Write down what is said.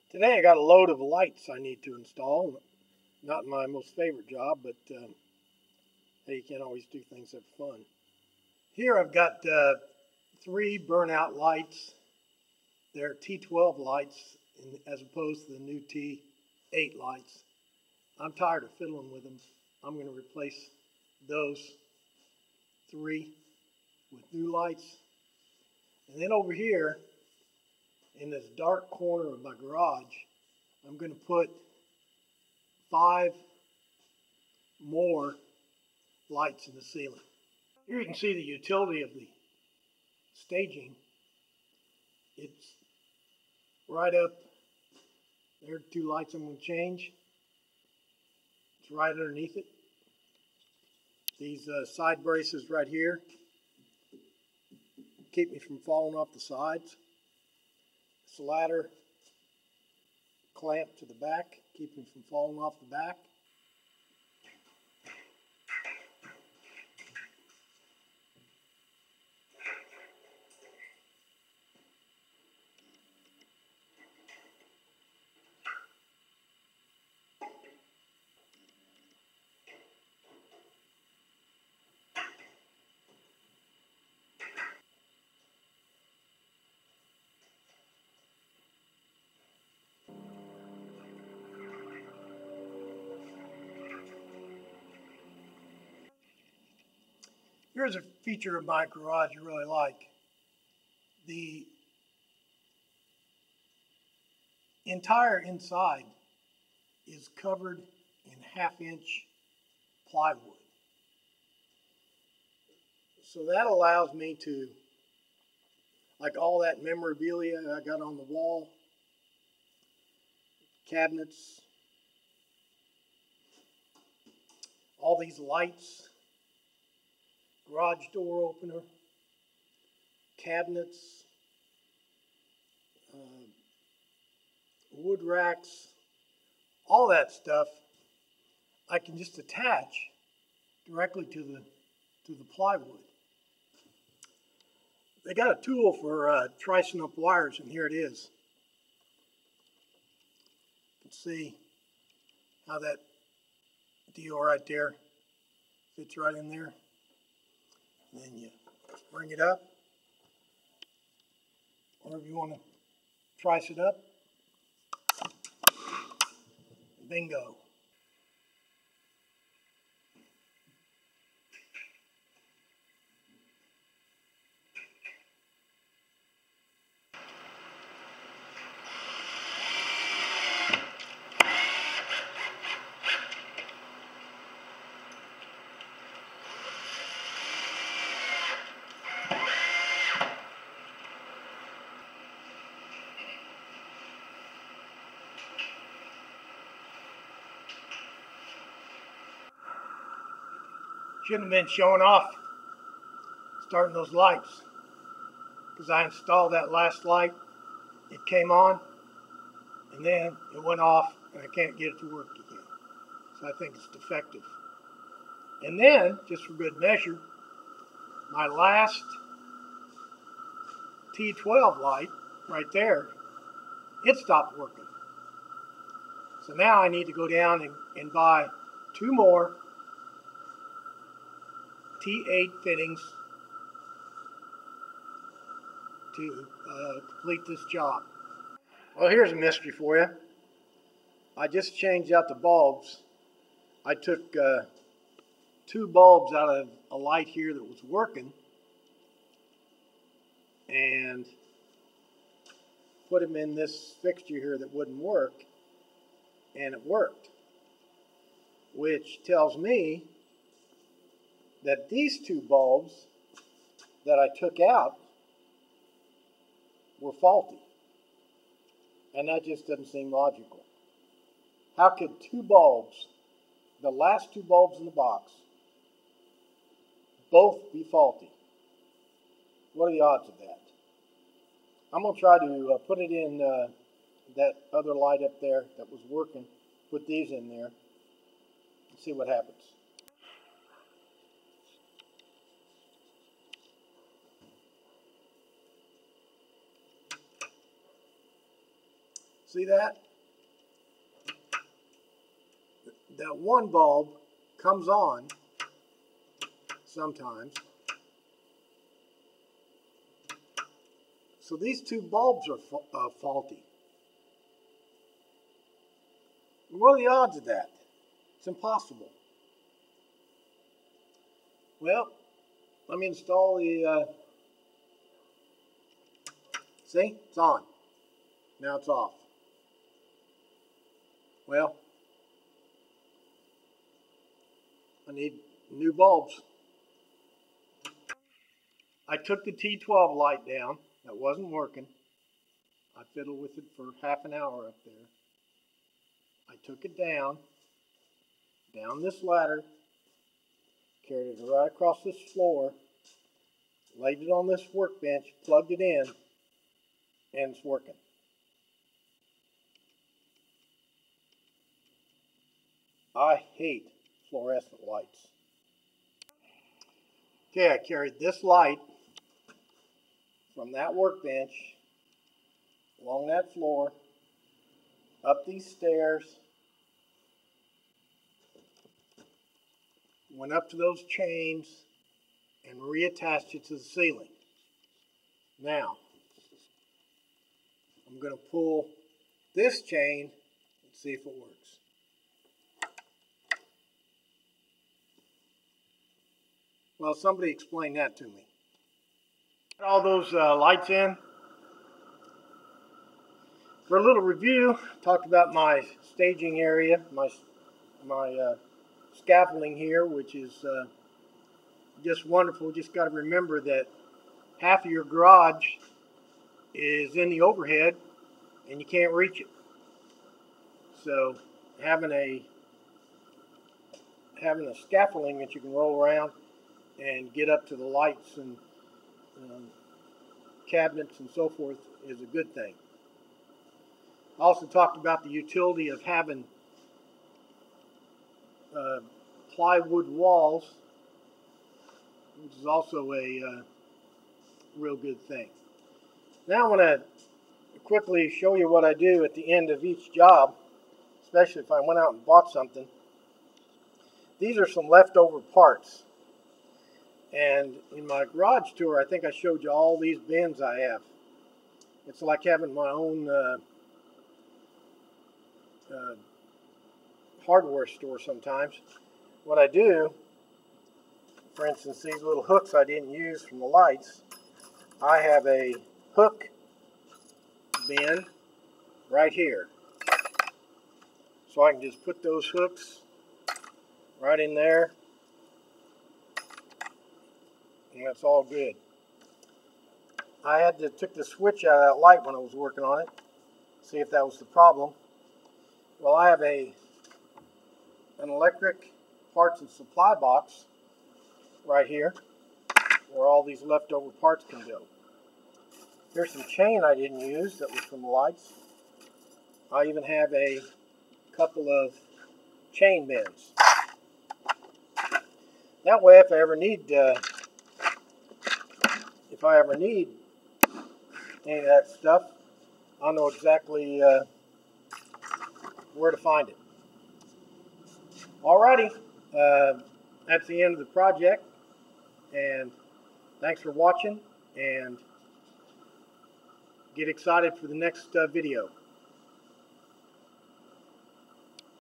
Today I got a load of lights I need to install. Not my most favorite job, but hey, you can't always do things that are fun. Here I've got 3 burnout lights. They're T12 lights as opposed to the new T8 lights. I'm tired of fiddling with them. I'm going to replace those 3 with new lights. And then over here, in this dark corner of my garage, I'm going to put 5 more lights in the ceiling. Here you can see the utility of the staging. It's right up there are 2 lights I'm going to change. It's right underneath it. These side braces right here keep me from falling off the sides. This ladder clamp to the back, keep me from falling off the back. Here's a feature of my garage I really like. The entire inside is covered in 1/2-inch plywood. So that allows me to, like all that memorabilia I got on the wall, cabinets, all these lights, garage door opener, cabinets, wood racks, all that stuff I can just attach directly to the plywood. They got a tool for tricing up wires, and here it is. You can see how that deal right there fits right in there. And then you bring it up, or if you want to trice it up, bingo. Shouldn't have been showing off starting those lights, because I installed that last light, it came on, and then it went off, and I can't get it to work again. So I think it's defective. And then, just for good measure, my last T12 light right there, it stopped working. So now I need to go down and buy 2 more T8 fittings to complete this job. Well, here's a mystery for you. I just changed out the bulbs. I took 2 bulbs out of a light here that was working and put them in this fixture here that wouldn't work, and it worked, which tells me that these 2 bulbs that I took out were faulty. And that just doesn't seem logical. How could 2 bulbs, the last 2 bulbs in the box, both be faulty? What are the odds of that? I'm going to try to put it in that other light up there that was working, put these in there, and see what happens. See that? That one bulb comes on sometimes. So these two bulbs are faulty. What are the odds of that? It's impossible. Well, let me install the, see, it's on. Now it's off. Well, I need new bulbs. I took the T12 light down. That wasn't working. I fiddled with it for half an hour up there. I took it down this ladder, carried it right across this floor, laid it on this workbench, plugged it in, and it's working. I hate fluorescent lights. Okay, I carried this light from that workbench, along that floor, up these stairs, went up to those chains, and reattached it to the ceiling. Now, I'm going to pull this chain and see if it works. Well, somebody explain that to me. Got all those lights in. For a little review, talked about my staging area, my scaffolding here, which is just wonderful. Just got to remember that half of your garage is in the overhead and you can't reach it. So having a scaffolding that you can roll around and get up to the lights and cabinets and so forth is a good thing. I also talked about the utility of having plywood walls, which is also a real good thing. Now I want to quickly show you what I do at the end of each job, especially if I went out and bought something. These are some leftover parts. And in my garage tour, I think I showed you all these bins I have. It's like having my own hardware store sometimes. What I do, for instance, these little hooks I didn't use from the lights, I have a hook bin right here. So I can just put those hooks right in there, and that's all good. I took the switch out of that light when I was working on it, see if that was the problem. Well, I have an electric parts and supply box right here where all these leftover parts can go. Here's some chain I didn't use that was from the lights. I even have a couple of chain bends. That way, if I ever need any of that stuff, I'll know exactly where to find it. Alrighty, that's the end of the project, and thanks for watching, and get excited for the next video.